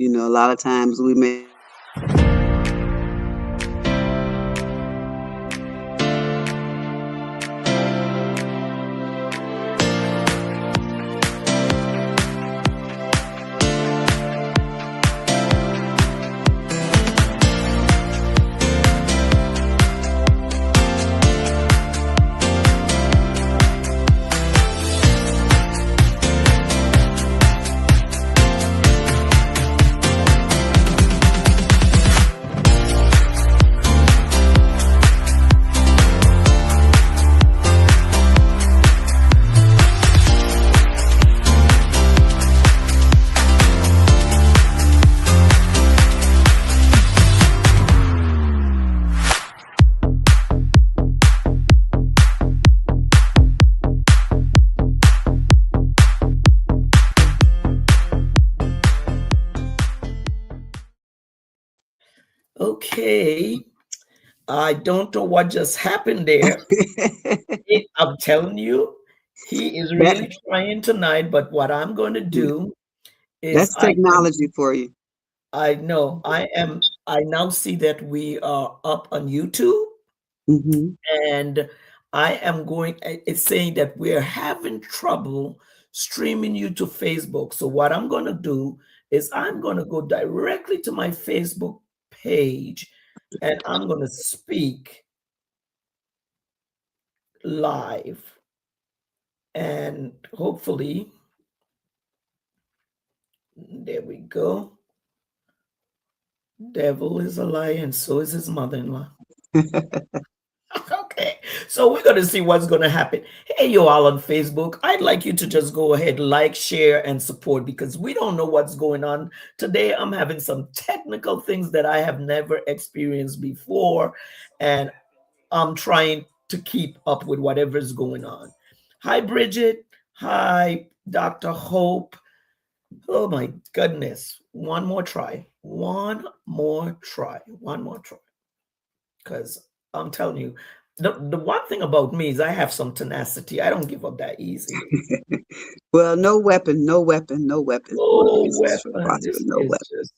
A lot of times we may Okay. I don't know what just happened there. I'm telling you, he is that really trying tonight, but what I'm going to do is that's technology for you. I know I now see that we are up on YouTube, Hmm. and I am going, it's saying that we're having trouble streaming you to Facebook. So what I'm going to do is I'm going to go directly to my Facebook page and I'm going to speak live, and hopefully there we go. Devil is a lie, and so is his mother-in-law. Okay, so we're gonna see what's gonna happen. Hey, you all on Facebook, I'd like you to just go ahead, like, share, and support because we don't know what's going on today. I'm having some technical things that I have never experienced before, and I'm trying to keep up with whatever's going on. Hi, Bridget. Hi, Dr. Hope. Oh my goodness. One more try. One more try. One more try. Because I'm telling you, the one thing about me is I have some tenacity. I don't give up that easy. Well, no weapon formed Oh, against us shall weapon. prosper. This No is weapon. just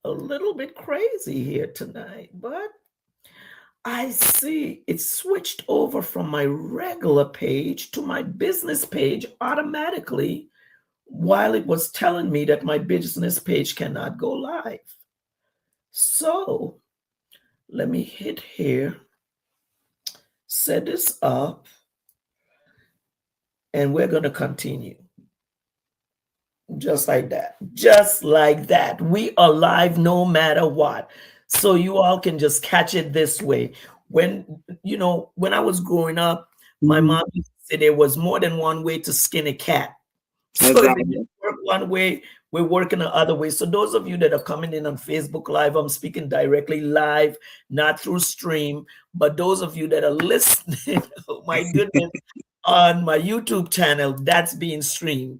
a little bit crazy here tonight. But I see it switched over from my regular page to my business page automatically while it was telling me that my business page cannot go live. So let me hit here, set this up, and we're going to continue just like that. Just like that. We are live no matter what. So you all can just catch it this way. When I was growing up, my Hmm. mom used to say there was more than one way to skin a cat. So if it didn't Exactly. work one way, we're working the other way. So those of you that are coming in on Facebook Live, I'm speaking directly live, not through stream. But those of you that are listening, oh my goodness, on my YouTube channel, that's being streamed.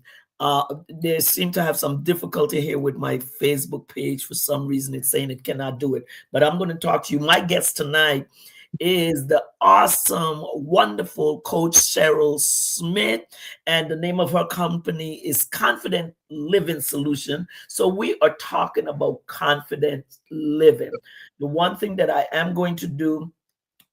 They seem to have some difficulty here with my Facebook page. For some reason, it's saying it cannot do it. But I'm going to talk to you. My guest tonight is the awesome, wonderful coach Cheryl Smith, and the name of her company is Confident Living Solution. So we are talking about confident living. The one thing that I am going to do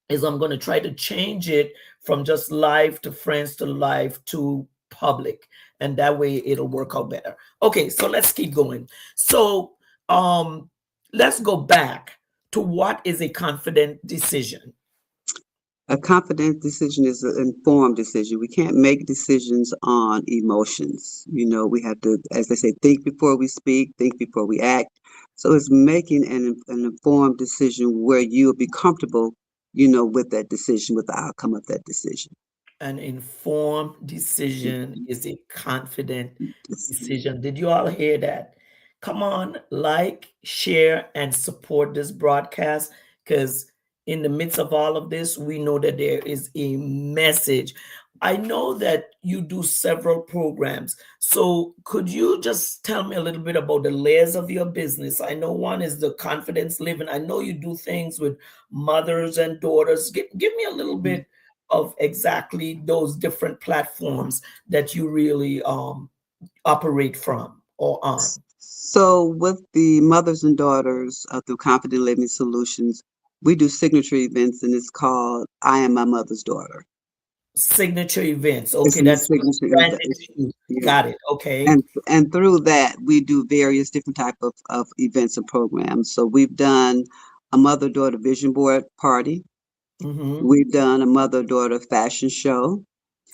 is I'm going to try to change it from just live to friends to live to public, and that way it'll work out better. Okay, so let's keep going. So um let's go back to what is a confident decision. A confident decision is an informed decision. We can't make decisions on emotions. We have to, as they say, think before we speak, think before we act. So it's making an informed decision where you'll be comfortable, with that decision, with the outcome of that decision. An informed decision Mhm. is a confident It's- decision. Did you all hear that? Come on, like, share, and support this broadcast because in the midst of all of this, we know that there is a message. I know that you do several programs. So, could you just tell me a little bit about the layers of your business? I know one is the confidence living. I know you do things with mothers and daughters. Give me a little bit of exactly those different platforms that you really operate from or on. So with the mothers and daughters through Confident Living Solutions, we do signature events, and it's called "I Am My Mother's Daughter." Signature events. It's Okay, a that's signature event. branded to you. Yeah. Got it. Okay. And through that, we do various different type of events and programs. So we've done a mother-daughter vision board party. Mm-hmm. We've done a mother-daughter fashion show.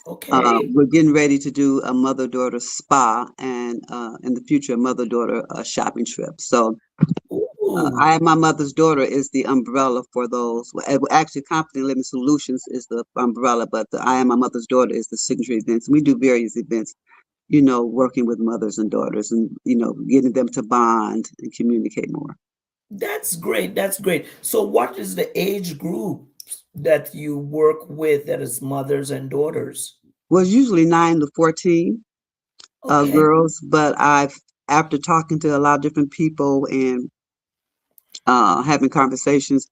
Okay. We're getting ready to do a mother-daughter spa, and in the future, a mother-daughter shopping trip. So Ooh, I Am My Mother's Daughter is the umbrella for those. Actually, Confident Living Solutions is the umbrella, but the I Am My Mother's Daughter is the signature events. We do various events, working with mothers and daughters, and getting them to bond and communicate more. that's great. That's great. So, what is the age group that you work with that is mothers and daughters? Well, it's usually 9 to 14 Okay. girls, but after talking to a lot of different people and having conversations,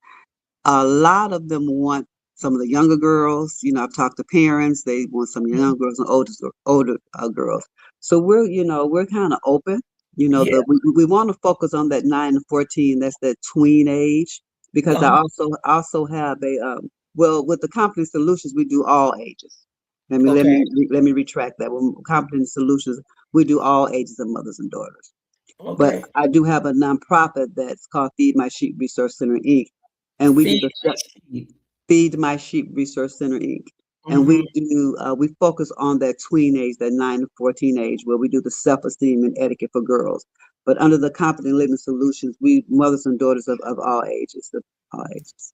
a lot of them want some of the younger girls. I've talked to parents; they want some Mhm. young girls and older girls. So we're kind of open. Yeah. We want to focus on that 9 to 14. That's that tween age, because I Uh-huh. also have a with the Confident Solutions we do all ages. Okay. Let me retract that. With Confident Solutions we do all ages of mothers and daughters. But Okay. I do have a nonprofit that's called Feed My Sheep Resource Center Inc. And we do Feed the my sheep. Feed My Sheep Resource Center Inc. And Hmm. we focus on that tween age, that 9 to 14 age, where we do the self-esteem and etiquette for girls. But under the Confident Living Solutions, we mothers and daughters of all ages, of all ages.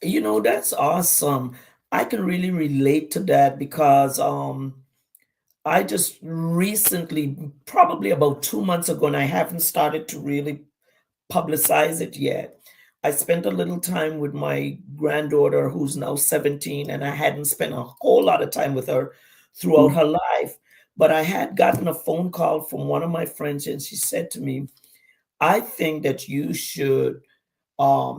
That's awesome. I can really relate to that because I just recently, probably about 2 months ago, and I haven't started to really publicize it yet. I spent a little time with my granddaughter, who's now 17, and I hadn't spent a whole lot of time with her throughout Mm-hmm. her life. But I had gotten a phone call from one of my friends, and she said to me, I think that you should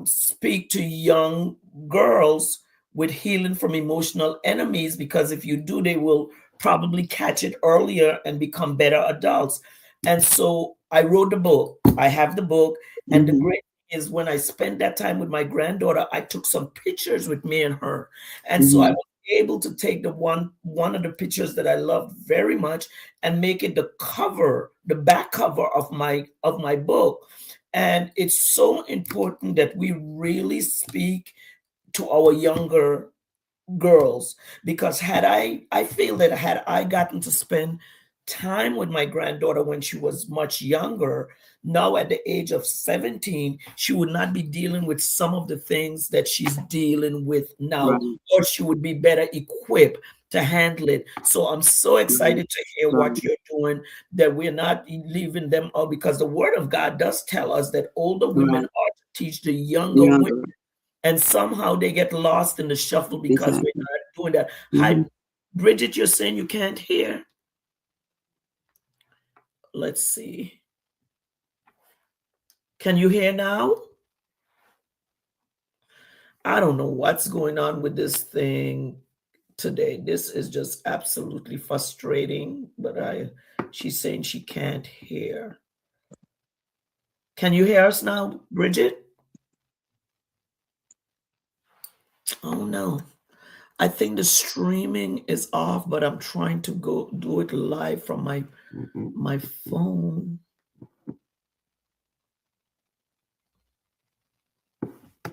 speak to young girls with healing from emotional enemies, because if you do, they will probably catch it earlier and become better adults. And so I wrote the book. I have the book. And the Mm-hmm. great thing is, when I spent that time with my granddaughter, I took some pictures with me and her. And so I Mm-hmm. was able to take the one of the pictures that I loved very much and make it the cover, the back cover of my book. And it's so important that we really speak to our younger girls, because I feel that had I gotten to spend time with my granddaughter when she was much younger, now at the age of 17, she would not be dealing with some of the things that she's dealing with now, Right, or she would be better equipped to handle it. So I'm so right, excited to hear what right, you're doing, that we're not leaving them out, because the word of God does tell us that older women right. are to teach the younger women, Younger, and somehow they get lost in the shuffle because we're exactly. not doing that. Hi, Mm-hmm. Bridget, you're saying you can't hear. Let's see. Can you hear now? I don't know what's going on with this thing today. This is just absolutely frustrating, but she's saying she can't hear. Can you hear us now, Bridget? Oh no. I think the streaming is off, but I'm trying to go do it live from my phone.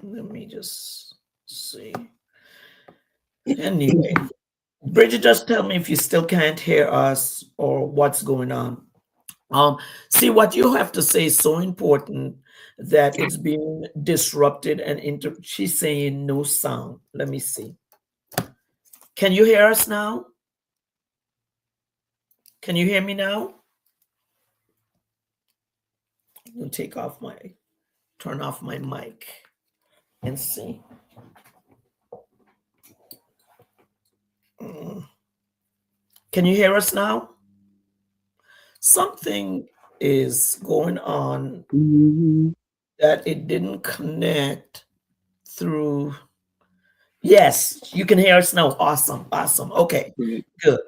Let me just see. Anyway, Bridget, just tell me if you still can't hear us or what's going on. See, what you have to say is so important, that it's being disrupted and she's saying no sound. Let me see. Can you hear us now? Can you hear me now? I'll turn off my mic and see. Mm. Can you hear us now? Something is going on, Mm-hmm. that it didn't connect through. Yes, you can hear us now. Awesome. Awesome. Okay, Right. good.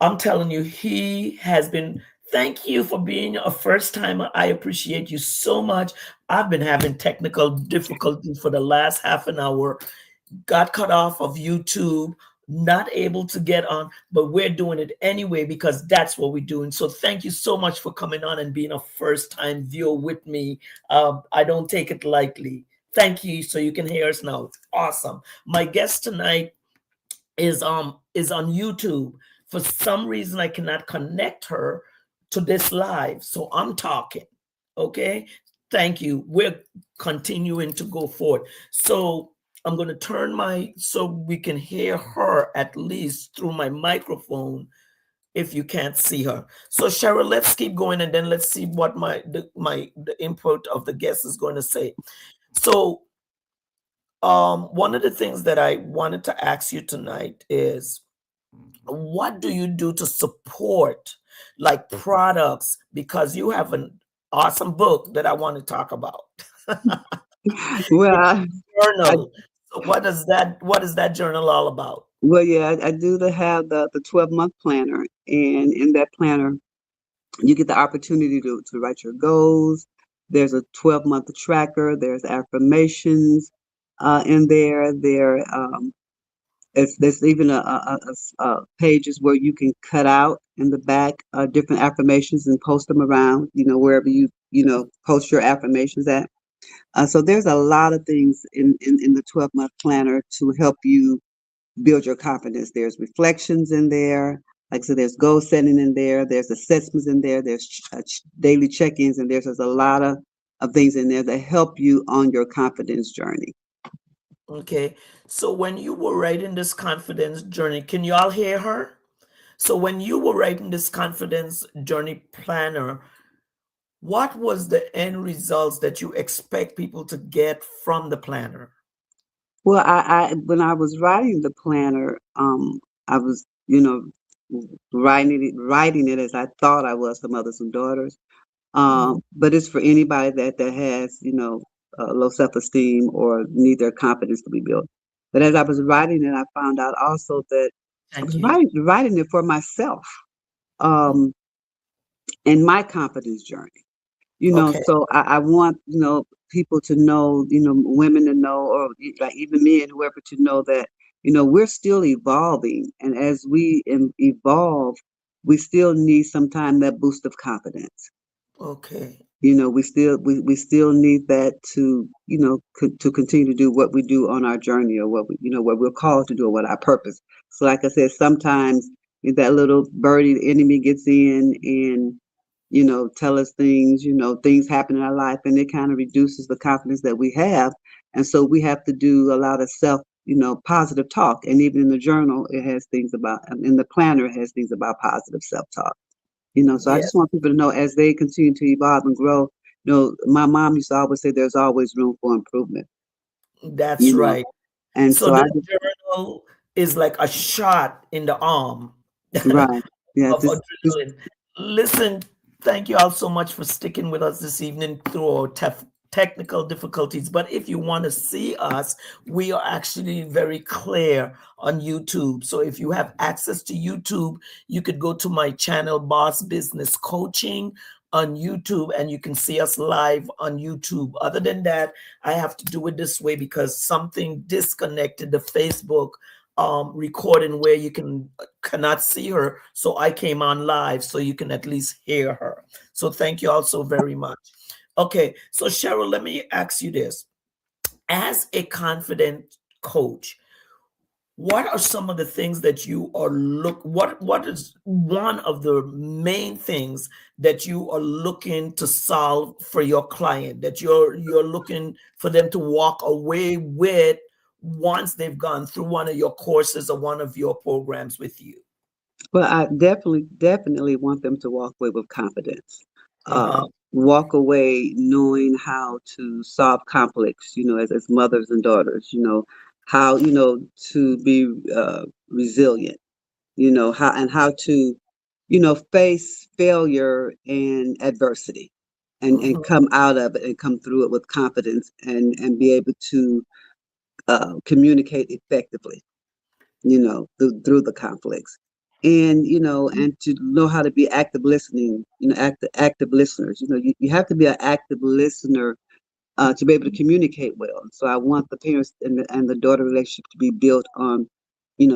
I'm telling you, he has been Thank you for being a first timer. I appreciate you so much. I've been having technical difficulties for the last half an hour. Got cut off of YouTube, not able to get on, but we're doing it anyway because that's what we're doing. So thank you so much for coming on and being a first time viewer with me. I don't take it lightly. Thank you. So you can hear us now. Awesome. My guest tonight is on YouTube. For some reason, I cannot connect her to this live, so I'm talking. Okay, thank you. We're continuing to go forward. So I'm going to turn my so we can hear her at least through my microphone if you can't see her. So Cheryl, let's keep going and then let's see what the input of the guest is going to say. So one of the things that I wanted to ask you tonight is what do you do to support like products, because you have an awesome book that I want to talk about. Well, It's I, a I journal. So what is that journal all about? well, yeah, I do have the 12-month planner, and in that planner, you get the opportunity to write your goals. There's a 12-month tracker. There's affirmations in there. There's even pages where you can cut out in the back different affirmations and post them around, wherever you post your affirmations at. So there's a lot of things in the 12-month planner to help you build your confidence. There's reflections in there. Like I said, there's goal setting in there. There's assessments in there. There's daily check-ins, and there's a lot of things in there that help you on your confidence journey. Okay. So when you were writing this confidence journey, can you all hear her? So when you were writing this confidence journey planner, what was the end results that you expect people to get from the planner? Well, I when I was writing the planner, I was, writing it as I thought I was for mothers and daughters. Mhm. But it's for anybody that has, low self-esteem or need their confidence to be built. But as I was writing it, I found out also that I Thank was you. writing it for myself, um, in my confidence journey. Okay. So I want, people to know, women to know, or like even me and whoever to know that, we're still evolving. And as we evolve, we still need sometimes that boost of confidence. Okay. We still need that to, to continue to do what we do on our journey, or what we're called to do, or what our purpose. So like I said, sometimes that little birdie, the enemy gets in and, tell us things, things happen in our life, and it kind of reduces the confidence that we have. And so we have to do a lot of self, positive talk. And even in the journal, it has things about, in the planner, it has things about positive self-talk. So I just Yes, want people to know, as they continue to evolve and grow, my mom used to always say there's always room for improvement, that's you know. right. And So so I the just, journal is like a shot in the arm right. Yeah, of just adrenaline. Listen, thank you all so much for sticking with us this evening through our technical difficulties. But if you want to see us, we are actually very clear on YouTube. So if you have access to YouTube, you could go to my channel, Boss Business Coaching, on YouTube, and you can see us live on YouTube. Other than that, I have to do it this way because something disconnected the Facebook recording where you cannot see her. So I came on live so you can at least hear her. So thank you all so very much. Okay, so Cheryl, let me ask you this. As a confident coach, what are some of the things that you are what is one of the main things that you are looking to solve for your client, that you're looking for them to walk away with once they've gone through one of your courses or one of your programs with you? Well, I definitely want them to walk away with confidence. Uh-huh. Walk away knowing how to solve conflicts, as mothers and daughters, how, to be resilient, how to, face failure and adversity, and Mhm. come out of it and come through it with confidence, and be able to communicate effectively, through the conflicts. and and to know how to be active listening, active listeners. You have to be an active listener to be able to communicate well. So I want the parents and the daughter relationship to be built on,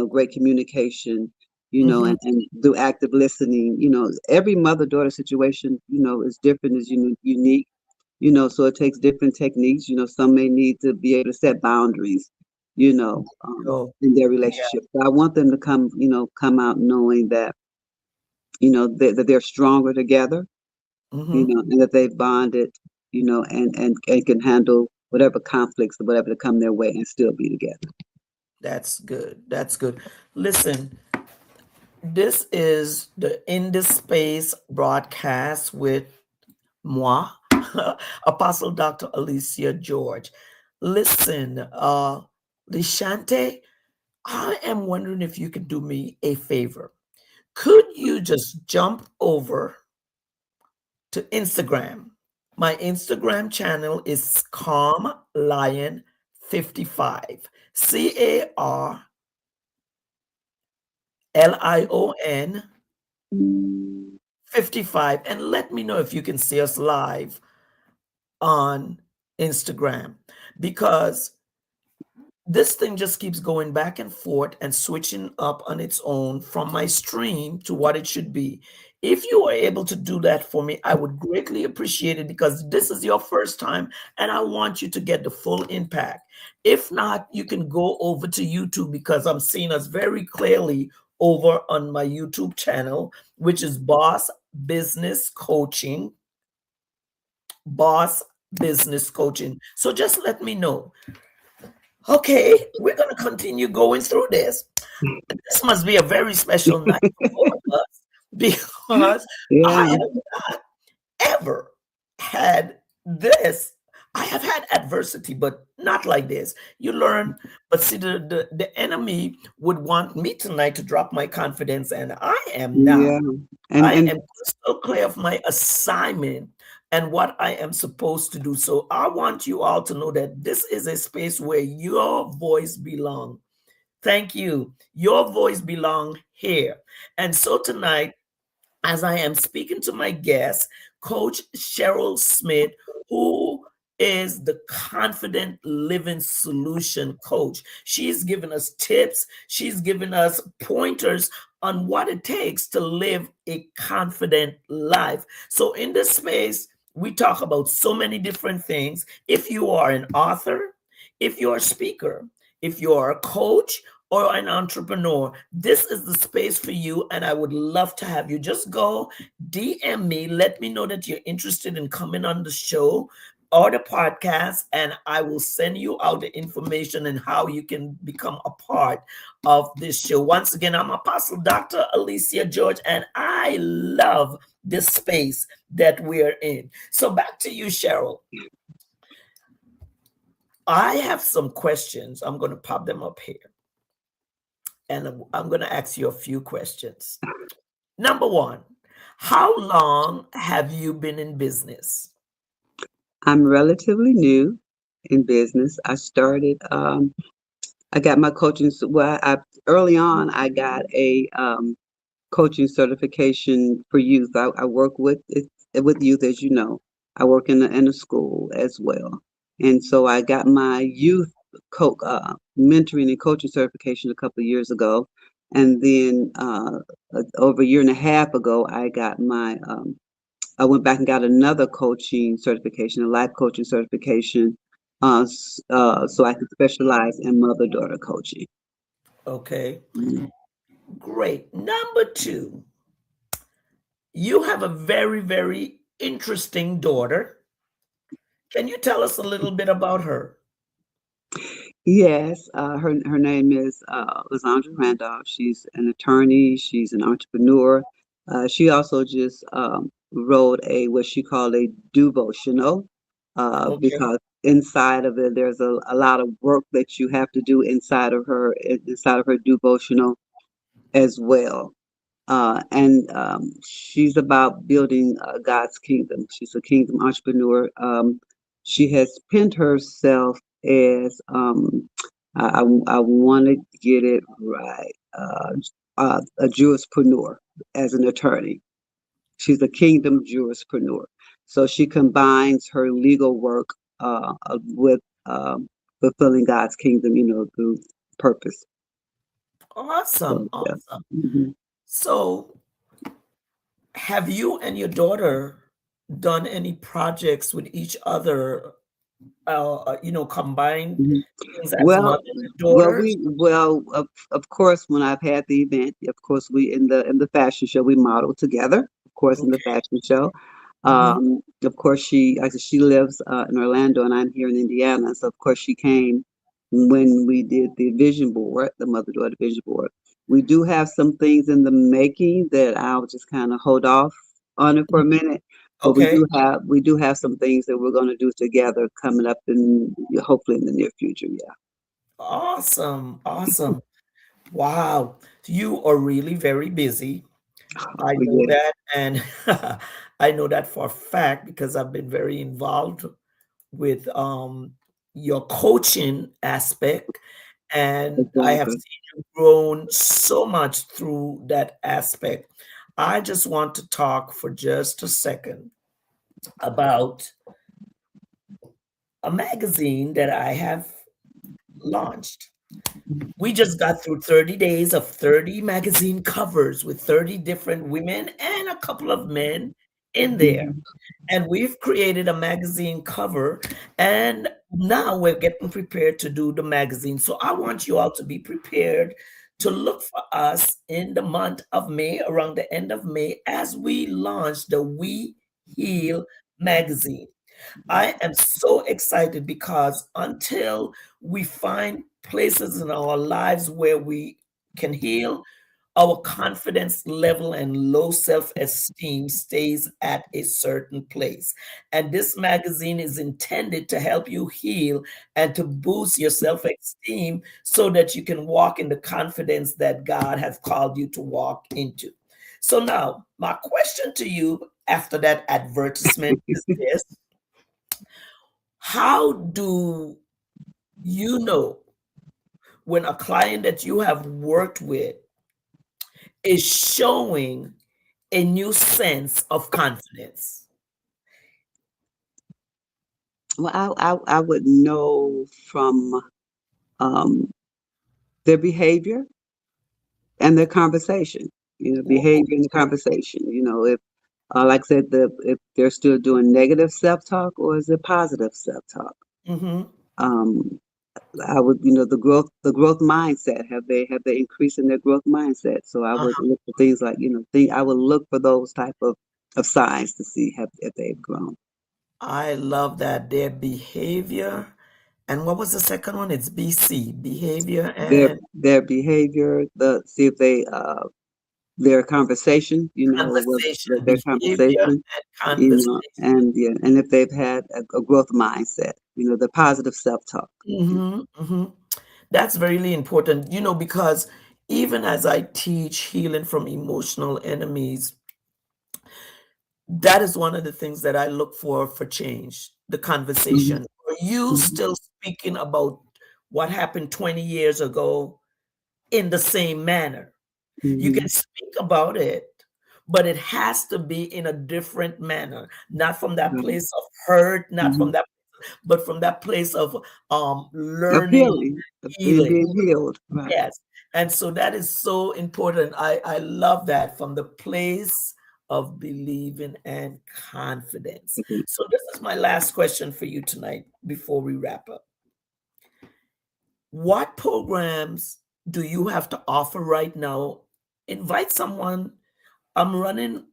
great communication, Hmm. and through active listening. Every mother-daughter situation, is different, is unique. So it takes different techniques. Some may need to be able to set boundaries, Oh, in their yeah. relationship. So I want them to come out knowing that, that they're stronger together, Hmm. and that they've bonded, and can handle whatever conflicts or whatever to come their way and still be together. That's good. That's good. Listen, this is the In This Space broadcast with moi, Apostle Dr. Alicia George. Listen, Lishante, I am wondering if you could do me a favor. Could you just jump over to Instagram? My Instagram channel is Calm Lion 55. CARLION 55. And let me know if you can see us live on Instagram, because this thing just keeps going back and forth and switching up on its own from my stream to what it should be. If you are able to do that for me, I would greatly appreciate it, because this is your first time and I want you to get the full impact. If not, you can go over to YouTube, because I'm seeing us very clearly over on my YouTube channel, which is Business Coaching. Boss Business Coaching. So just let me know. Okay, we're going to continue going through this. This must be a very special night for both of us, because I Yeah, have not ever had this. I have had adversity, but not like this. You learn, but see, the enemy would want me tonight to drop my confidence, and I am not. yeah, and I and am crystal clear of my assignment and what I am supposed to do. So I want you all to know that this is a space where your voice belongs. Thank you. Your voice belongs here. And so tonight, as I am speaking to my guest, Coach Cheryl Smith, who is the Confident Living Solution Coach. She's given us tips, she's given us pointers on what it takes to live a confident life. So, in this space, we talk about so many different things. If you are an author, if you're a speaker, if you're a coach, or an entrepreneur, this is the space for you, and I would love to have you. Just go DM me, let me know that you're interested in coming on the show or the podcast, and I will send you out the information and how you can become a part of this show. Once again, I'm Apostle Dr. Alicia George, and I love this space that we're in. So back to you, Cheryl. I have some questions. I'm going to pop them up here, and I'm going to ask you a few questions. Number one, how long have you been in business? I'm relatively new in business. I got my coaching. Well, early on, I got a coaching certification for youth. I work with youth, as you know. I work in a school as well, and so I got my youth mentoring and coaching certification a couple of years ago, and then over a year and a half ago, I went back and got another coaching certification, a life coaching certification, so I could specialize in mother-daughter coaching. Okay, Mm. great. Number two, you have a very, very interesting daughter. Can you tell us a little bit about her? Yes, her name is Lysandra Randolph. She's an attorney. She's an entrepreneur. She also just wrote what she called a devotional, Okay. because inside of it there's a lot of work that you have to do inside of her devotional as well. And she's about building God's kingdom. She's a kingdom entrepreneur. She has pinned herself as I want to get it right. a jurispreneur as an attorney. She's a kingdom jurispreneur. So she combines her legal work with fulfilling God's kingdom, through purpose. Awesome. So, yeah. Awesome. Mhm. So, have you and your daughter done any projects with each other, combined Mhm. things as Well, mother and daughters? of course, when I've had the event, of course, we in the fashion show we modeled together. Of course, in the Okay. fashion show, Hmm. of course, she lives in Orlando, and I'm here in Indiana. So of course, she came when we did the vision board, the mother daughter vision board. We do have some things in the making that I'll just kind of hold off on it for a minute. But Okay. we do have some things that we're going to do together coming up in hopefully in the near future. Yeah. Awesome. Awesome. Wow. You are really very busy. I Oh, know yeah. that. And I know that for a fact because I've been very involved with your coaching aspect. And I have Exactly. seen you grown so much through that aspect. I just want to talk for just a second about a magazine that I have launched. We just got through 30 days of 30 magazine covers with 30 different women and a couple of men in there. Mhm. And we've created a magazine cover, and now we're getting prepared to do the magazine. So I want you all to be prepared to look for us in the month of May, around the end of May, as we launch the We Heal magazine. I am so excited because until we find places in our lives where we can heal, our confidence level and low self esteem stays at a certain place. And this magazine is intended to help you heal and to boost your self esteem so that you can walk in the confidence that God has called you to walk into. So, now my question to you after that advertisement is this: how do you know when a client that you have worked with is showing a new sense of confidence? Well, I would know from um, their behavior and their conversation. Behavior and the conversation. If like I said, if they're still doing negative self talk or is it positive self talk? Mm-hmm. Um, I would, the growth mindset. Have they increased in their growth mindset? So I would Uh-huh. look for things like, I would look for those type of signs to see have if they've grown. I love that. Their behavior. And what was the second one? It's BC, behavior Their and their behavior, see if they their conversation, conversation. their Behavior conversation, and conversation. and yeah, and if they've had a growth mindset, the positive self talk. Hmm. Hmm. That's really important, because even as I teach healing from emotional enemies, that is one of the things that I look for change, the Hmm. conversation. Are you Hmm. still speaking about what happened 20 years ago in the same manner? You Hmm. can speak about it, but it has to be in a different manner, not from that Right. place of hurt, not from Hmm. that, but from that place of Of learning, healing, of healing. being healed. Right. Yes. And so that is so important. I love that, from the place of believing and confidence. Mhm. So this is my last question for you tonight before we wrap up. What programs do you have to offer right now? Invite someone. I'm running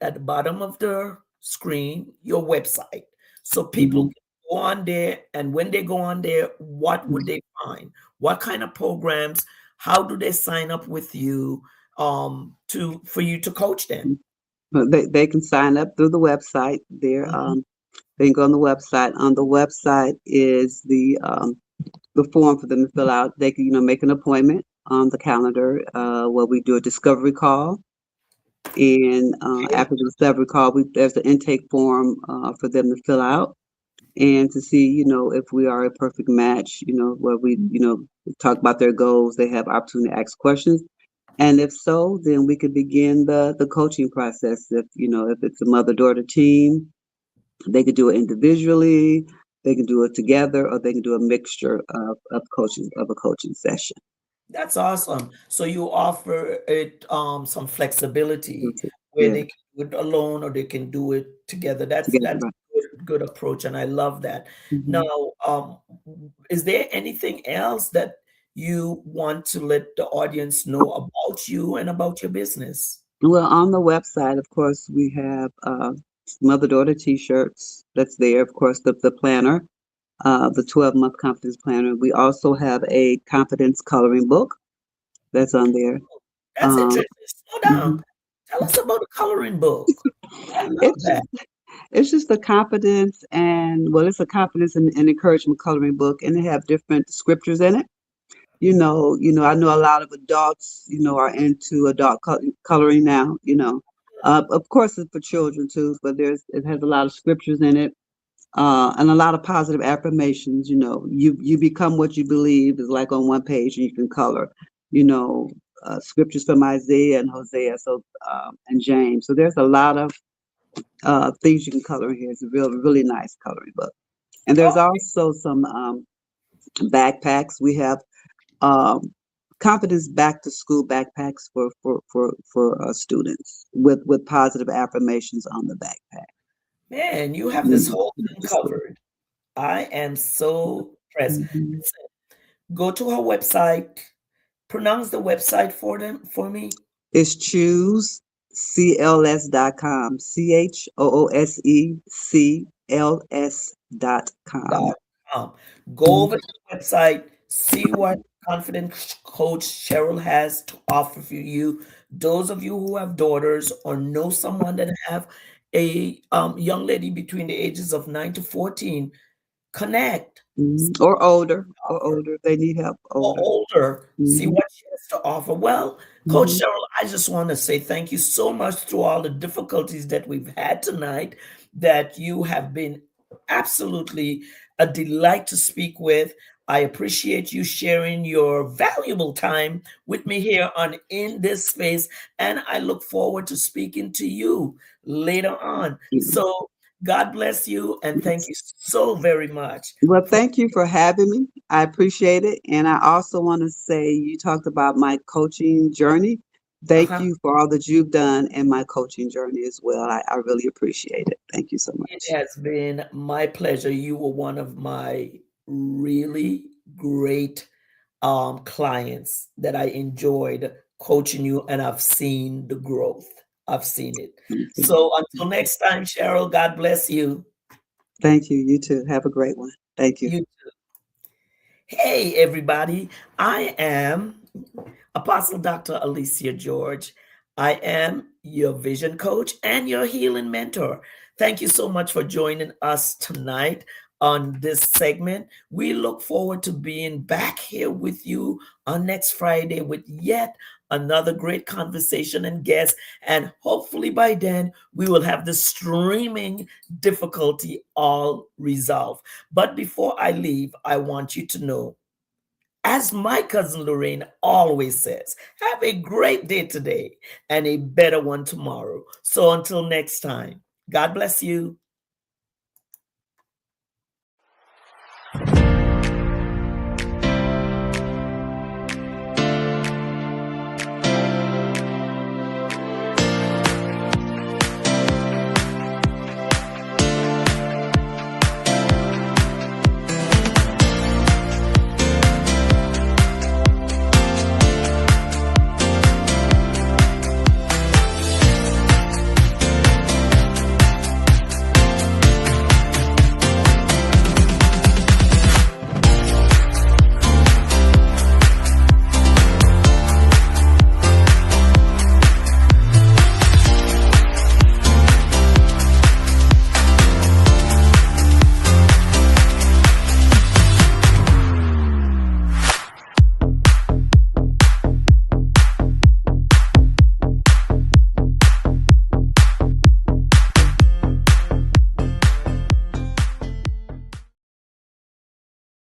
at the bottom of the screen your website so people Mhm. can go on there, and when they go on there, what would they find? What kind of programs? How do they sign up with you to for you to coach them? Mhm. But they can sign up through the website. Mhm. They can go on the website. On the website is the form for them to fill out. They can, make an appointment on the calendar where we do a discovery call. And Okay. after the discovery call, there's an intake form for them to fill out and to see, if we are a perfect match, where we talk about their goals. They have opportunity to ask questions. And if so, then we could begin the coaching process. If if it's a mother-daughter team, they could do it individually, they can do it together, or they can do a mixture of coaching of a coaching session. That's awesome. So you offer it some flexibility where Yeah, they can do it alone or they can do it together. That's together. that's Right. good approach, and I love that. Now, Mhm. is there anything else that you want to let the audience know about you and about your business? Well, on the website, of course, we have mother-daughter T-shirts. That's there. Of course, the planner, the 12-month confidence planner. We also have a confidence coloring book that's on there. That's Um, interesting. Slow down. mhm. Tell us about the coloring book. I love It's that. it's just a confidence and well, it's a confidence and encouragement coloring book, and they have different scriptures in it. I know a lot of adults, are into adult coloring now. Of course, it's for children too, but it has a lot of scriptures in it, and a lot of positive affirmations. You become what you believe is like on one page, and you can color. You know, Scriptures from Isaiah and Hosea, and James. So there's a lot of things you can color in here. It's a really nice coloring book. And there's Oh, also some backpacks. We have um, confidence back to school backpacks for students with positive affirmations on the backpack. man, you have this Mhm. whole thing covered. I am so impressed. Mhm. Listen, go to her website. Pronounce the website for me. It's choosecls.com. CHOOSECLS.com. Dot com. Go over to the website, see what confident coach Cheryl has to offer for you. Those of you who have daughters or know someone that have a young lady between the ages of 9 to 14, connect. See Mhm. Or older, what or they offer. older. They need help Or older. older, see Hmm. what she has to offer. Well, Coach Hmm. Cheryl, I just want to say thank you so much through all the difficulties that we've had tonight, that you have been absolutely a delight to speak with. I appreciate you sharing your valuable time with me here on In This Space, and I look forward to speaking to you later on. So, God bless you, and thank you so very much Well, for. thank you for having me. I appreciate it. And I also want to say you talked about my coaching journey. Thank Uh-huh. you for all that you've done in my coaching journey as well. I really appreciate it. Thank you so It much. has been my pleasure. You were one of my really great clients that I enjoyed coaching you, and I've seen the growth. I've seen it. Thank you. So until next time, Cheryl, God bless you. Thank you. You too. Have a great one. Thank you. You, hey, everybody. I am Apostle Dr. Alicia George. I am your vision coach and your healing mentor. Thank you so much for joining us tonight on this segment. We look forward to being back here with you on next Friday with yet another great conversation and guest. And hopefully by then, we will have the streaming difficulty all resolved. But before I leave, I want you to know, as my cousin Lorraine always says, have a great day today and a better one tomorrow. So until next time, God bless you.